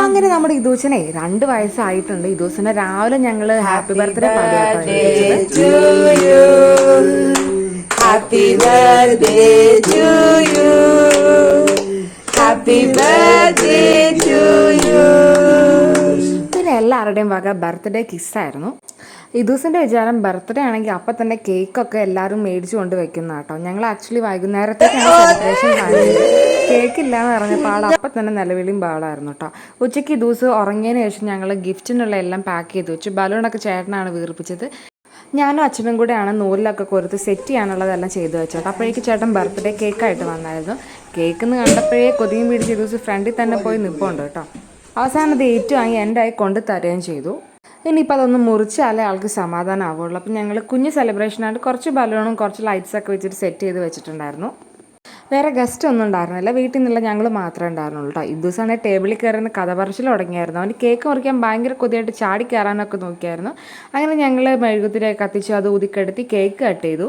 അങ്ങനെ നമ്മുടെ ഇദൂസിനെ 2 വയസ്സായിട്ടുണ്ട്. ഇദൂസിനെ രാവിലെ ഞങ്ങൾ ഹാപ്പി ബർത്ത്ഡേ പാടിയാട്ടോ. Happy birthday to you, happy birthday to you. പിന്നെ എല്ലാവരുടെയും വക ബർത്ത്ഡേ കിസ്സായിരുന്നു. ഇദൂസിൻ്റെ വിചാരം ബർത്ത്ഡേ ആണെങ്കിൽ അപ്പം തന്നെ കേക്കൊക്കെ എല്ലാവരും മേടിച്ചു കൊണ്ട് വെക്കുന്ന കേട്ടോ. ഞങ്ങൾ ആക്ച്വലി വൈകുന്നേരത്തേക്കാണ് സെലിബ്രേഷൻ കഴിഞ്ഞത്. കേക്ക് ഇല്ലയെന്ന് പറഞ്ഞപ്പോൾ ആൾ അപ്പം തന്നെ നിലവിളിയും പാടായിരുന്നു കേട്ടോ. ഉച്ചയ്ക്ക് ഇദൂസ് ഉറങ്ങിയതിന് ശേഷം ഞങ്ങൾ ഗിഫ്റ്റിനുള്ള എല്ലാം പാക്ക് ചെയ്ത് വെച്ചു. ബലൂണൊക്കെ ചേട്ടനാണ് വീർപ്പിച്ചത്. ഞാനും അച്ഛനും കൂടെയാണ് നൂലിലൊക്കെ കൊടുത്ത് സെറ്റ് ചെയ്യാനുള്ളതെല്ലാം ചെയ്ത് വെച്ചോട്ടോ. അപ്പോഴേക്ക് ചേട്ടൻ ബർത്ത്ഡേ കേക്കായിട്ട് വന്നായിരുന്നു. കേക്കെന്ന് കണ്ടപ്പോഴേ കൊതിയും പിടിച്ച് ഇദൂസ് ഫ്രണ്ടിൽ തന്നെ പോയി നിൽപ്പുണ്ട് കേട്ടോ. അവസാനം അത് ഏറ്റുവാങ്ങി എൻ്റെ ആയി കൊണ്ട് തരുകയും ചെയ്തു. ഇനിയിപ്പോൾ അതൊന്ന് മുറിച്ചാലേ ആൾക്ക് സമാധാനം ആവുള്ളൂ. അപ്പം ഞങ്ങൾ കുഞ്ഞ് സെലിബ്രേഷനായിട്ട് കുറച്ച് ബലൂണും കുറച്ച് ലൈറ്റ്സൊക്കെ വെച്ചിട്ട് സെറ്റ് ചെയ്ത് വെച്ചിട്ടുണ്ടായിരുന്നു. വേറെ ഗസ്റ്റ് ഒന്നും ഉണ്ടായിരുന്നില്ല, വീട്ടിൽ നിന്നുള്ള ഞങ്ങൾ മാത്രമേ ഉണ്ടായിരുന്നുള്ളൂ കേട്ടോ. ഇദൂസാണെങ്കിൽ ടേബിളിൽ കയറുന്ന കഥ പറച്ചിൽ തുടങ്ങിയായിരുന്നു. അവന് കേക്ക് മുറിക്കാൻ ഭയങ്കര കൊതിയായിട്ട് ചാടി കയറാനൊക്കെ നോക്കിയായിരുന്നു. അങ്ങനെ ഞങ്ങൾ മെഴുകുതിരിയൊക്കെ കത്തിച്ചു, അത് ഊതിക്കെടുത്തി കേക്ക് കട്ട് ചെയ്തു.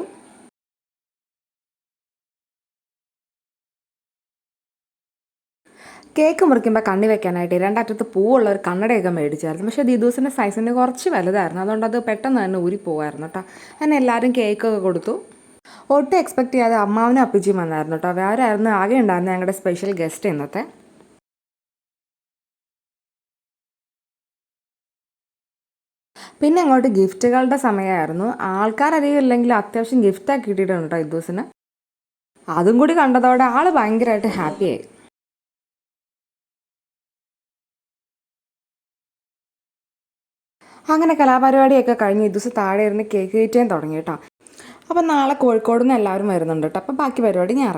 കേക്ക് മുറിക്കുമ്പോൾ കണ്ണി വെക്കാനായിട്ട് 2 അറ്റത്ത് പൂവുള്ള ഒരു കണ്ണടയൊക്കെ മേടിച്ചായിരുന്നു. പക്ഷേ ദിദൂസിൻ്റെ സൈസിന് കുറച്ച് വലുതായിരുന്നു, അതുകൊണ്ട് അത് പെട്ടെന്ന് തന്നെ ഊരി പോകുമായിരുന്നു കേട്ടോ. അങ്ങനെ എല്ലാവരും കേക്കൊക്കെ കൊടുത്തു. ഒട്ടും എക്സ്പെക്ട് ചെയ്യാതെ അമ്മാവനും അപ്പിച്ചിയും വന്നായിരുന്നു കേട്ടോ. അവരായിരുന്നു ആകെ ഉണ്ടായിരുന്നത് ഞങ്ങളുടെ സ്പെഷ്യൽ ഗസ്റ്റ് ഇന്നത്തെ. പിന്നെ അങ്ങോട്ട് ഗിഫ്റ്റുകളുടെ സമയമായിരുന്നു. ആൾക്കാരധികം ഇല്ലെങ്കിലും അത്യാവശ്യം ഗിഫ്റ്റൊക്കെ കിട്ടിയിട്ടുണ്ട് കേട്ടോ ഇദൂസിന്. അതും കൂടി കണ്ടതോടെ ആൾ ഭയങ്കരമായിട്ട് ഹാപ്പിയായി. അങ്ങനെ കലാപരിപാടിയൊക്കെ കഴിഞ്ഞ് ഇദൂസ് താഴെ ഇരുന്ന് കേക്ക് കയറ്റാൻ തുടങ്ങി കേട്ടോ. അപ്പം നാളെ കോഴിക്കോട് നിന്ന് എല്ലാവരും വരുന്നുണ്ട് കേട്ടോ. അപ്പം ബാക്കി പരിപാടി ഞായറാഴ്ച.